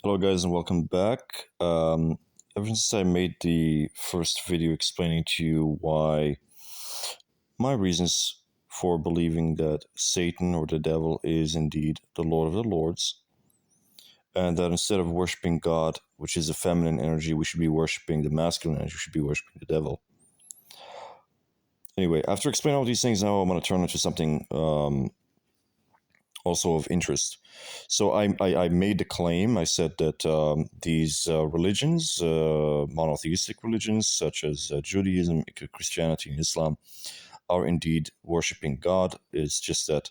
Hello, guys, and welcome back. Ever since I made the first video explaining to you why my reasons for believing that Satan or the devil is indeed the Lord of the Lords, and that instead of worshiping God, which is a feminine energy, we should be worshiping the masculine energy, we should be worshiping the devil. Anyway, after explaining all these things, now I'm going to turn into something also of interest. So I made the claim. I said that these religions, monotheistic religions such as Judaism, Christianity, and Islam, are indeed worshiping God. It's just that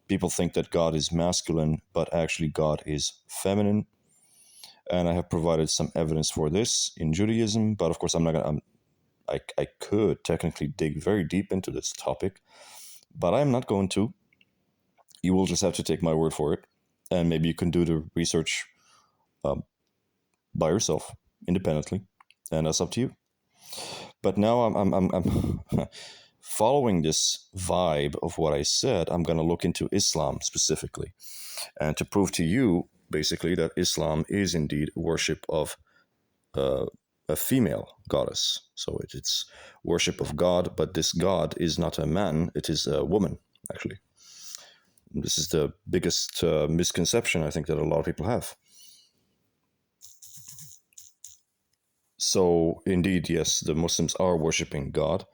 people think that God is masculine, but actually God is feminine. And I have provided some evidence for this in Judaism, but of course I'm not gonna. I could technically dig very deep into this topic, but I'm not going to. You will just have to take my word for it, and maybe you can do the research by yourself, independently, and that's up to you. But now I'm following this vibe of what I said. I'm going to look into Islam specifically, and to prove to you basically that Islam is indeed worship of a female goddess. So it's worship of God, but this God is not a man; it is a woman, actually. This is the biggest misconception I think that a lot of people have. So, indeed, yes, the Muslims are worshipping God.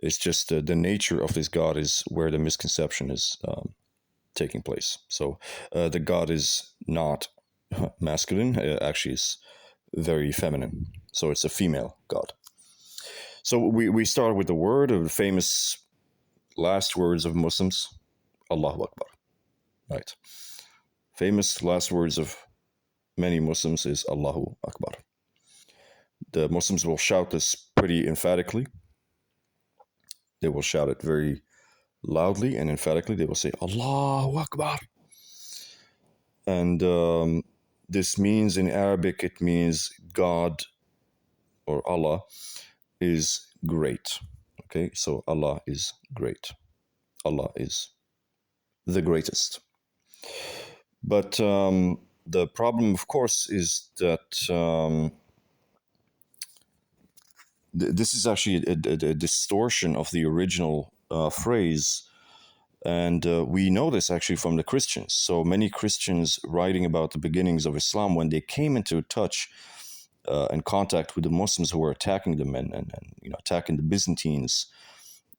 It's just the nature of this God is where the misconception is taking place. So, the God is not masculine, actually, it's very feminine. So, it's a female God. So, we start with the word of the famous last words of Muslims, Allahu Akbar. Right. Famous last words of many Muslims is Allahu Akbar. The Muslims will shout this pretty emphatically. They will shout it very loudly and emphatically. They will say, Allahu Akbar. And this means in Arabic, it means God or Allah is great. Okay, so Allah is great. Allah is the greatest. But the problem, of course, is that this is actually a distortion of the original phrase. And we know this actually from the Christians. So many Christians writing about the beginnings of Islam, when they came into touch and contact with the Muslims who were attacking them and attacking the Byzantines,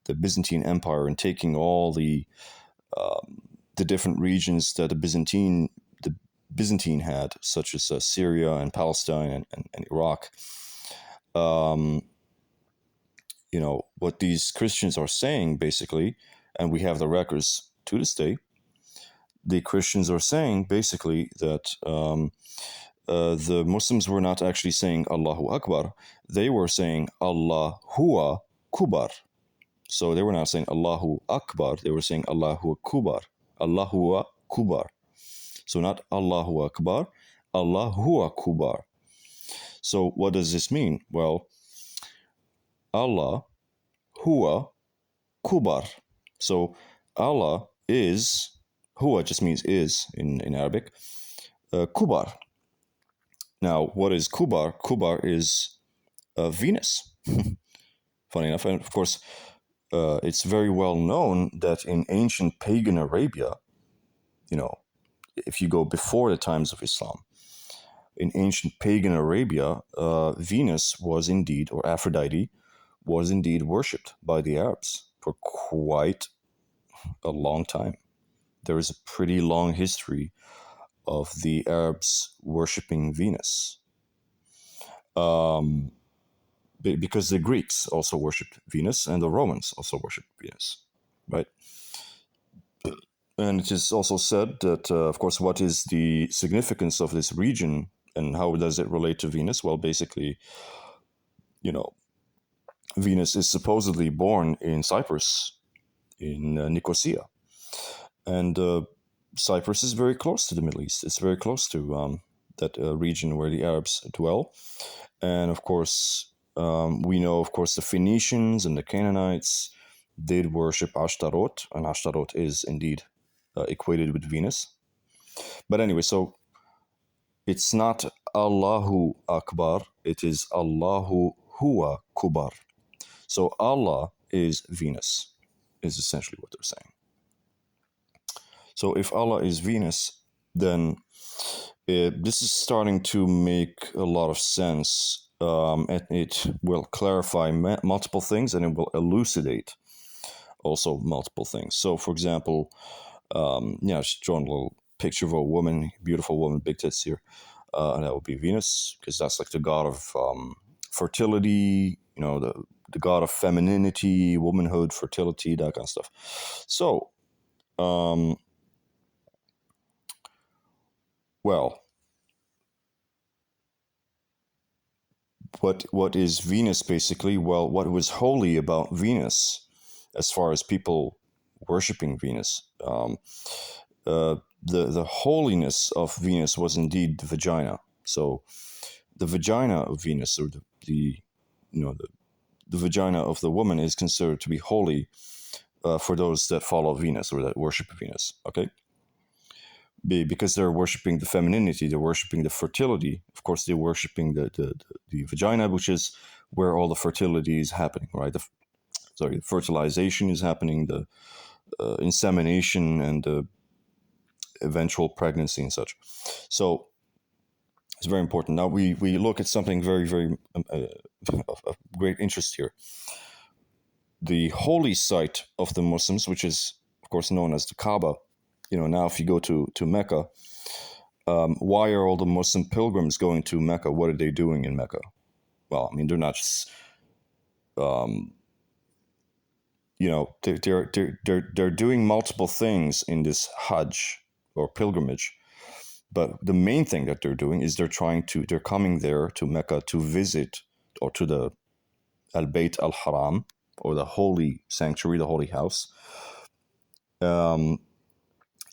the Byzantine Empire, and taking all the different regions that the Byzantine had, such as Syria and Palestine and Iraq. What these Christians are saying, basically, and we have the records to this day, the Christians are saying, basically, that the Muslims were not actually saying Allahu Akbar. They were saying Allahu Akbar. So they were not saying Allahu Akbar. They were saying Allahu Akbar. Allahu Akbar. So not Allahu Akbar, Allahu Akbar. So what does this mean? Well, Allah, Huwa, Kubar. So Allah is, Huwa just means is in Arabic, Kubar. Now, what is Kubar? Kubar is Venus. Funny enough, and of course, it's very well known that in ancient pagan Arabia, if you go before the times of Islam, in ancient pagan Arabia, Venus was indeed, or Aphrodite, was indeed worshipped by the Arabs for quite a long time. There is a pretty long history of the Arabs worshipping Venus. Because the Greeks also worshipped Venus and the Romans also worshipped Venus, right? And it is also said that, of course, what is the significance of this region and how does it relate to Venus? Well, basically, Venus is supposedly born in Cyprus, in Nicosia. And Cyprus is very close to the Middle East. It's very close to that region where the Arabs dwell. And of course, we know, of course, the Phoenicians and the Canaanites did worship Ashtaroth, and Ashtaroth is indeed equated with Venus. But anyway, so it's not Allahu Akbar, it is Allahu Huwa Kubar. So Allah is Venus, is essentially what they're saying. So if Allah is Venus, then this is starting to make a lot of sense. It will clarify multiple things, and it will elucidate also multiple things. So, for example, she's drawn a little picture of a woman, beautiful woman, big tits here, and that would be Venus, because that's like the god of fertility, the god of femininity, womanhood, fertility, that kind of stuff. So, well, what is Venus basically? Well, what was holy about Venus, as far as people worshiping Venus, the holiness of Venus was indeed the vagina. So the vagina of Venus, or the vagina of the woman, is considered to be holy for those that follow Venus or that worship Venus. Okay. Because they're worshiping the femininity, they're worshiping the fertility. Of course, they're worshiping the vagina, which is where all the fertility is happening, right? The fertilization is happening, the insemination, and the eventual pregnancy and such. So it's very important. Now we look at something very, very of great interest here. The holy site of the Muslims, which is, of course, known as the Kaaba. Now if you go to Mecca, why are all the Muslim pilgrims going to Mecca? What are they doing in Mecca? Well, I mean, they're not just, they're doing multiple things in this Hajj or pilgrimage. But the main thing that they're doing is they're coming there to Mecca to visit, or to the Al-Bayt al-Haram, or the holy sanctuary, the holy house.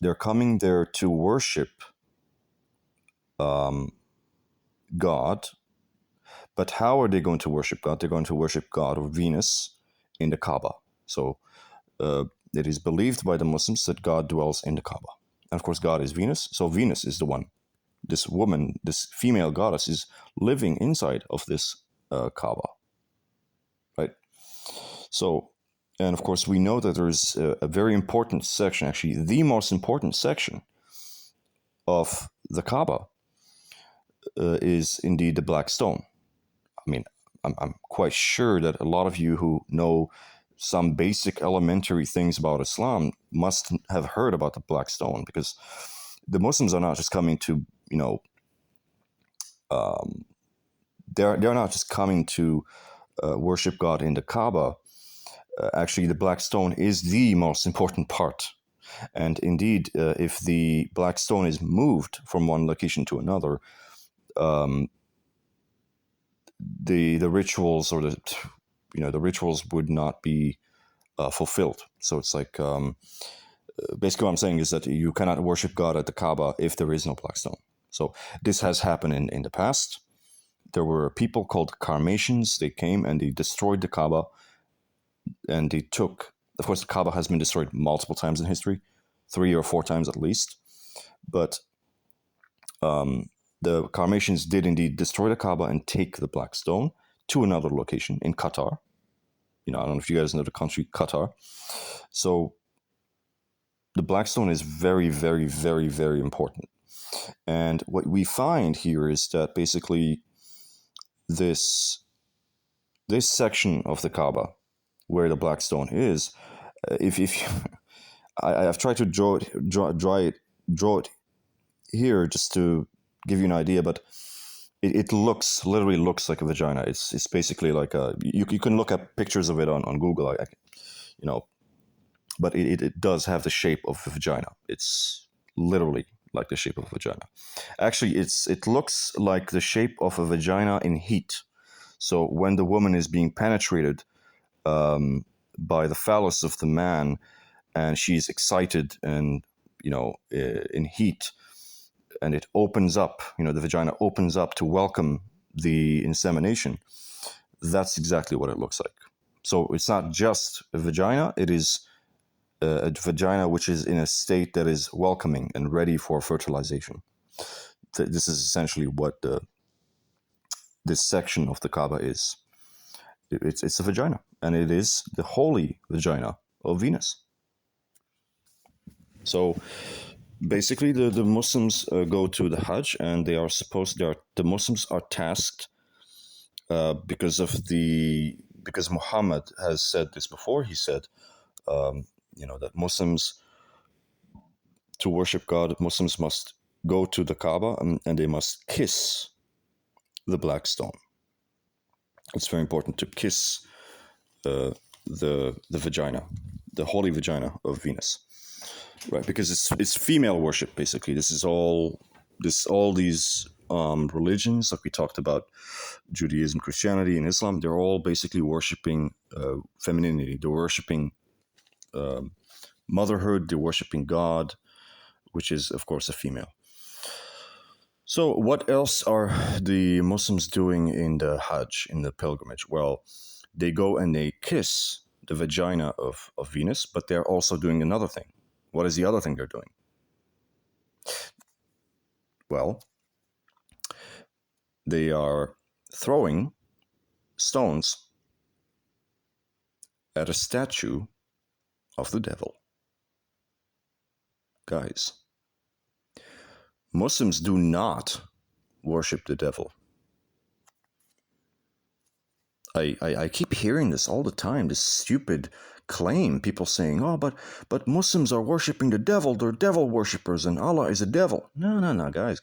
They're coming there to worship God. But how are they going to worship God? They're going to worship God, or Venus, in the Kaaba. So it is believed by the Muslims that God dwells in the Kaaba. And of course, God is Venus. So Venus is the one. This woman, this female goddess, is living inside of this Kaaba. Right? So, and of course, we know that there is a very important section, actually the most important section of the Kaaba is indeed the Black Stone. I mean, I'm quite sure that a lot of you who know some basic elementary things about Islam must have heard about the Black Stone, because the Muslims are not just coming to, they're not just coming to worship God in the Kaaba. Actually, the Black Stone is the most important part. And indeed, if the Black Stone is moved from one location to another, the rituals, or the rituals would not be fulfilled. So it's like, basically what I'm saying is that you cannot worship God at the Kaaba if there is no Black Stone. So this has happened in the past. There were people called Karmatians. They came and they destroyed the Kaaba, and they took, of course, the Kaaba has been destroyed multiple times in history, 3 or 4 times at least. But the Karmatians did indeed destroy the Kaaba and take the Black Stone to another location in Qatar. I don't know if you guys know the country Qatar. So the Black Stone is very, very, very, very important. And what we find here is that basically this section of the Kaaba where the Black Stone is, if I've tried to draw it here just to give you an idea, but it literally looks like a vagina. It's basically like you can look at pictures of it on Google, but it does have the shape of a vagina. It's literally like the shape of a vagina. Actually, it looks like the shape of a vagina in heat. So when the woman is being penetrated by the phallus of the man, and she's excited and in heat, and it opens up, the vagina opens up to welcome the insemination, that's exactly what it looks like. So it's not just a vagina, it is a vagina which is in a state that is welcoming and ready for fertilization. this is essentially what this section of the Kaaba is. It's a vagina, and it is the holy vagina of Venus. So basically, the Muslims go to the Hajj, and the Muslims are tasked because Muhammad has said this before. He said, that Muslims, to worship God, Muslims must go to the Kaaba and they must kiss the black stone. It's very important to kiss the vagina, the holy vagina of Venus, right? Because it's female worship basically. This is all these religions, like we talked about, Judaism, Christianity, and Islam. They're all basically worshiping femininity. They're worshiping motherhood. They're worshiping God, which is of course a female. So what else are the Muslims doing in the Hajj, in the pilgrimage? Well, they go and they kiss the vagina of Venus, but they're also doing another thing. What is the other thing they're doing? Well, they are throwing stones at a statue of the devil. Guys, Muslims do not worship the devil. I keep hearing this all the time, this stupid claim, people saying, oh, but Muslims are worshiping the devil, they're devil worshippers, and Allah is a devil. No, guys.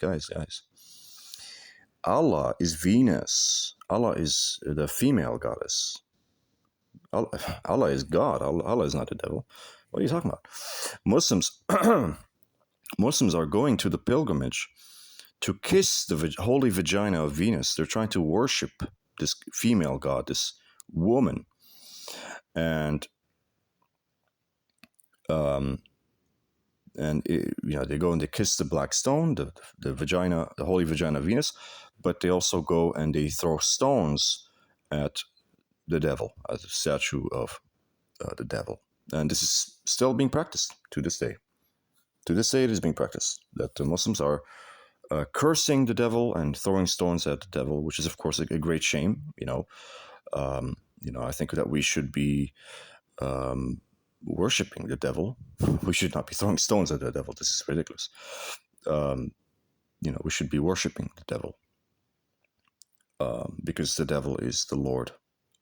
Allah is Venus. Allah is the female goddess. Allah is God. Allah is not the devil. What are you talking about? Muslims are going to the pilgrimage to kiss the holy vagina of Venus. They're trying to worship this female god, this woman, and they go and they kiss the black stone, the vagina, the holy vagina of Venus, but they also go and they throw stones at the devil, as a statue of the devil. And this is still being practiced to this day. To this day, it is being practiced that the Muslims are cursing the devil and throwing stones at the devil, which is, of course, a great shame. I think that we should be worshiping the devil. We should not be throwing stones at the devil. This is ridiculous. We should be worshiping the devil because the devil is the Lord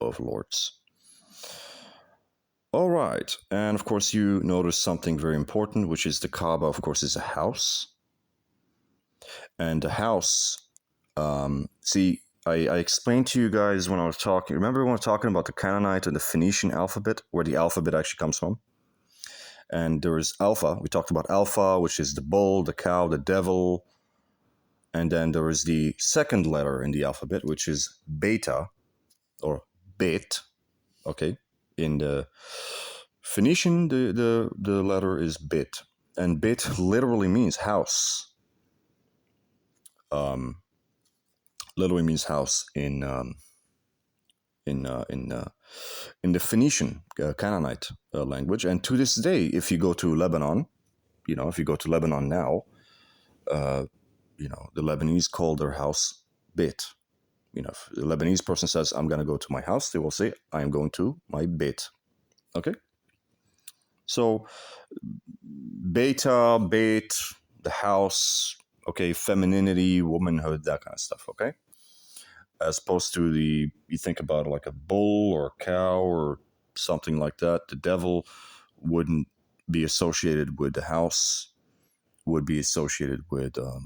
of Lords. All right. And of course, you notice something very important, which is the Kaaba, of course, is a house. And the house, I explained to you guys when I was talking, remember when I was talking about the Canaanite and the Phoenician alphabet, where the alphabet actually comes from? And there is Alpha. We talked about Alpha, which is the bull, the cow, the devil. And then there is the second letter in the alphabet, which is Beta, or Bet, okay? In the Phoenician, the letter is Bet. And Bet literally means house. Literally means house in the Phoenician Canaanite language. And to this day, if you go to Lebanon, if you go to Lebanon now, the Lebanese call their house Bet. If the Lebanese person says, I'm going to go to my house, they will say, I am going to my Bet. Okay? So, Beta, Bet, the house, okay, femininity, womanhood, that kind of stuff, okay? As opposed to you think about it like a bull or a cow or something like that. The devil wouldn't be associated with the house, would be associated with, a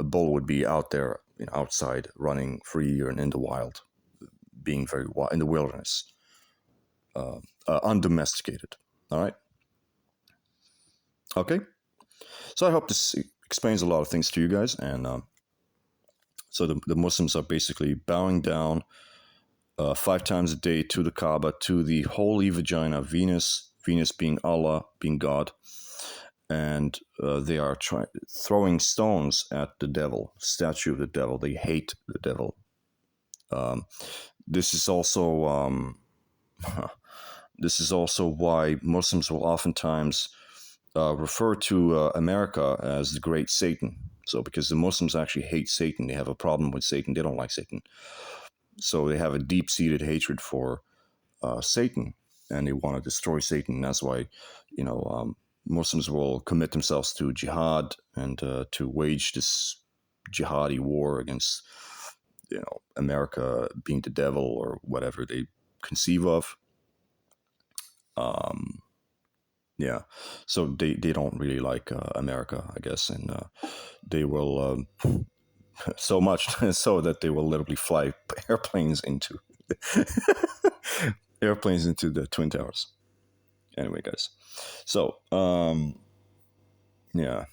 bull would be out there, outside, running free and in the wild, being very wild, in the wilderness, undomesticated. All right? Okay? So I hope this explains a lot of things to you guys. And so the Muslims are basically bowing down 5 times a day to the Kaaba, to the holy vagina of Venus, Venus being Allah, being God. And they are throwing stones at the devil, statue of the devil. They hate the devil. This is also why Muslims will oftentimes refer to America as the Great Satan. So because the Muslims actually hate Satan, they have a problem with Satan. They don't like Satan. So they have a deep-seated hatred for Satan, and they want to destroy Satan. That's why, Muslims will commit themselves to jihad and to wage this jihadi war against, America being the devil or whatever they conceive of. Yeah, so they don't really like America, I guess, and they will so much so that they will literally fly airplanes into airplanes into the Twin Towers. Anyway, guys, so yeah,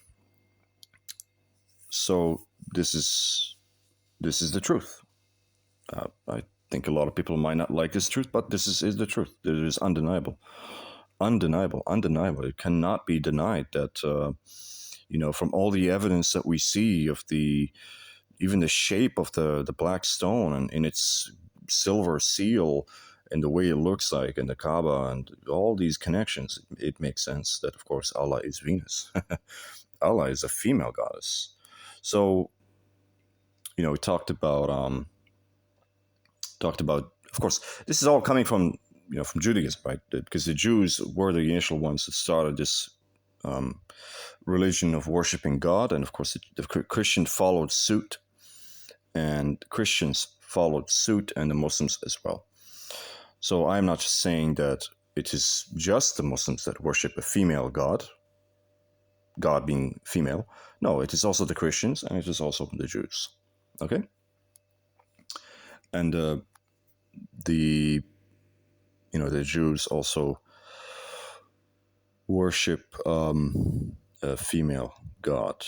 so this is the truth. I think a lot of people might not like this truth, but this is the truth. It is undeniable. Undeniable. It cannot be denied that, from all the evidence that we see of even the shape of the black stone and in its silver seal and the way it looks like and the Kaaba and all these connections, it makes sense that, of course, Allah is Venus. Allah is a female goddess. So, we talked about, of course, this is all coming from Judaism, right? Because the Jews were the initial ones that started this religion of worshiping God, and of course the Christians followed suit, and the Muslims as well. So I'm not just saying that it is just the Muslims that worship a female God being female. No, it is also the Christians, and it is also the Jews. Okay, and the Jews also worship a female god,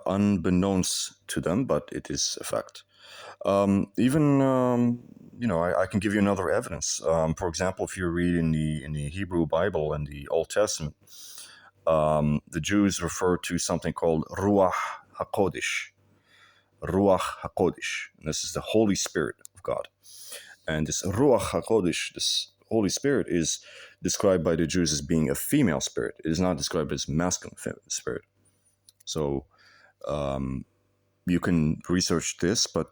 unbeknownst to them, but it is a fact. I can give you another evidence. For example, if you read in the Hebrew Bible and the Old Testament, the Jews refer to something called Ruach HaKodesh. Ruach HaKodesh. And this is the Holy Spirit of God. And this Ruach HaKodesh, this Holy Spirit, is described by the Jews as being a female spirit. It is not described as masculine spirit. So you can research this, but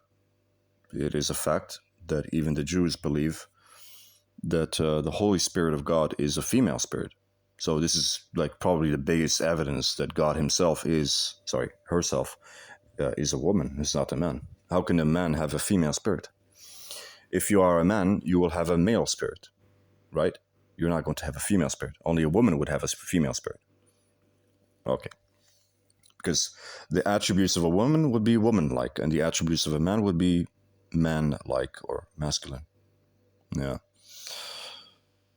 it is a fact that even the Jews believe that the Holy Spirit of God is a female spirit. So this is like probably the biggest evidence that God herself is a woman. It's not a man. How can a man have a female spirit? If you are a man, you will have a male spirit, right? You're not going to have a female spirit. Only a woman would have a female spirit. Okay. Because the attributes of a woman would be woman-like, and the attributes of a man would be man-like or masculine. Yeah.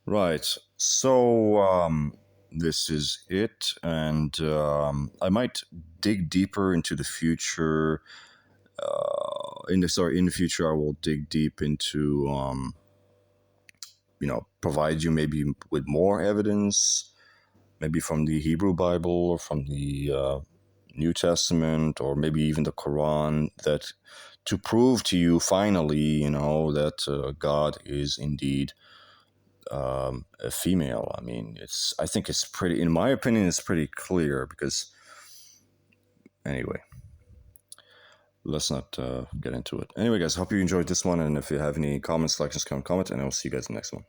Right. So this is it, and I might dig deeper into the future. In the future, I will dig deep into, provide you maybe with more evidence, maybe from the Hebrew Bible or from the New Testament, or maybe even the Quran, that to prove to you finally, that God is indeed a female. I mean, I think it's pretty, in my opinion, it's pretty clear, because anyway, let's not get into it. Anyway, guys, hope you enjoyed this one, and if you have any comments, like, just comment, and I'll see you guys in the next one.